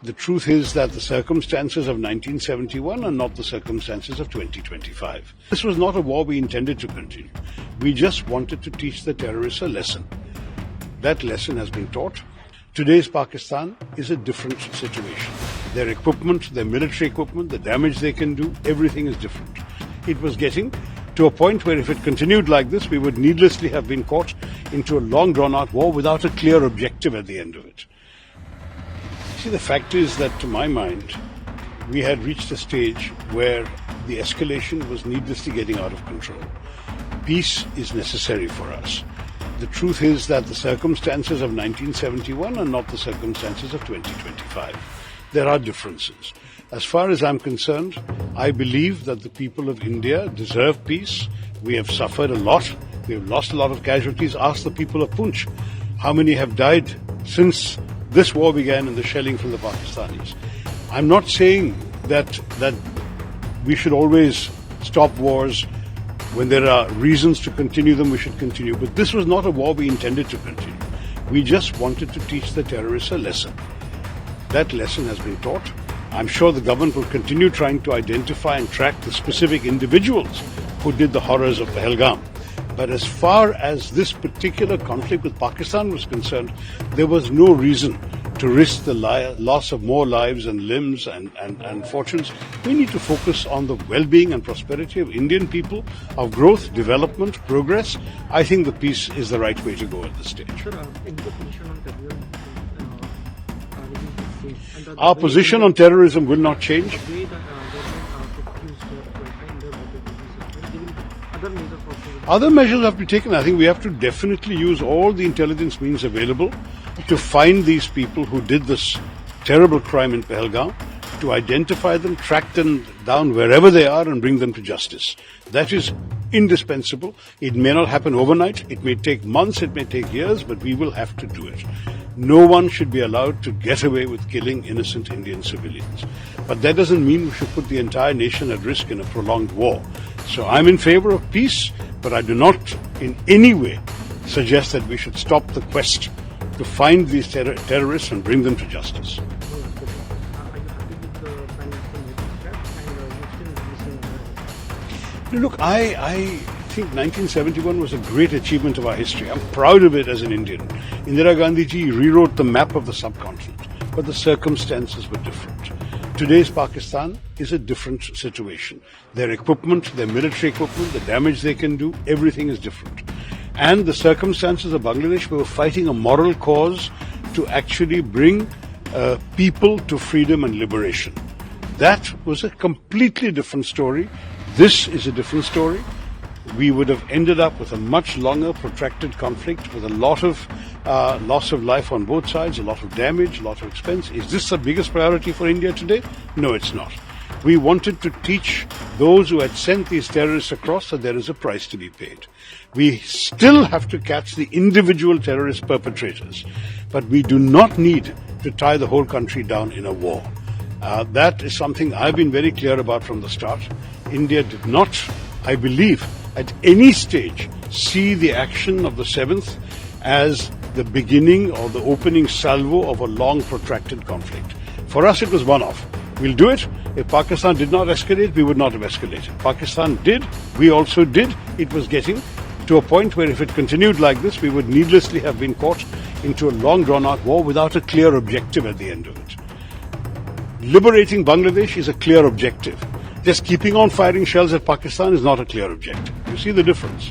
The truth is that the circumstances of 1971 are not the circumstances of 2025. This was not a war we intended to continue. We just wanted to teach the terrorists a lesson. That lesson has been taught. Today's Pakistan is a different situation. Their equipment, their military equipment, the damage they can do, everything is different. It was getting to a point where if it continued like this, we would needlessly have been caught into a long drawn-out war without a clear objective at the end of it. See, the fact is that, to my mind, we had reached a stage where the escalation was needlessly getting out of control. Peace is necessary for us. The truth is that the circumstances of 1971 are not the circumstances of 2025. There are differences. As far as I'm concerned, I believe that the people of India deserve peace. We have suffered a lot. We have lost a lot of casualties. Ask the people of Poonch how many have died since this war began and the shelling from the Pakistanis. I'm not saying that we should always stop wars. When there are reasons to continue them, we should continue. But this was not a war we intended to continue. We just wanted to teach the terrorists a lesson. That lesson has been taught. I'm sure the government will continue trying to identify and track the specific individuals who did the horrors of Pahalgam. But as far as this particular conflict with Pakistan was concerned, there was no reason to risk the loss of more lives and limbs and fortunes. We need to focus on the well-being and prosperity of Indian people, of growth, development, progress. I think the peace is the right way to go at this stage. Our position on terrorism will not change. Other measures have to be taken. I think we have to definitely use all the intelligence means available to find these people who did this terrible crime in Pahalgam, to identify them, track them down wherever they are and bring them to justice. That is indispensable. It may not happen overnight. It may take months, it may take years, but we will have to do it. No one should be allowed to get away with killing innocent Indian civilians. But that doesn't mean we should put the entire nation at risk in a prolonged war. So I'm in favor of peace, but I do not in any way suggest that we should stop the quest to find these terrorists and bring them to justice. Look, I think 1971 was a great achievement of our history. I'm proud of it as an Indian. Indira Gandhi ji rewrote the map of the subcontinent, but the circumstances were different. Today's Pakistan is a different situation. Their equipment, their military equipment, the damage they can do, everything is different. And the circumstances of Bangladesh, we were fighting a moral cause to actually bring people to freedom and liberation. That was a completely different story. This is a different story. We would have ended up with a much longer, protracted conflict with a lot of loss of life on both sides, a lot of damage, a lot of expense. Is this the biggest priority for India today? No, it's not. We wanted to teach those who had sent these terrorists across that there is a price to be paid. We still have to catch the individual terrorist perpetrators, but we do not need to tie the whole country down in a war. That is something I've been very clear about from the start. India did not, I believe, at any stage see the action of the 7th as the beginning or the opening salvo of a long protracted conflict. For us it was one-off. We'll do it. If Pakistan did not escalate, we would not have escalated. Pakistan did, we also did. It was getting to a point where if it continued like this, we would needlessly have been caught into a long drawn-out war without a clear objective at the end of it. Liberating Bangladesh is a clear objective. Just keeping on firing shells at Pakistan is not a clear objective. You see the difference?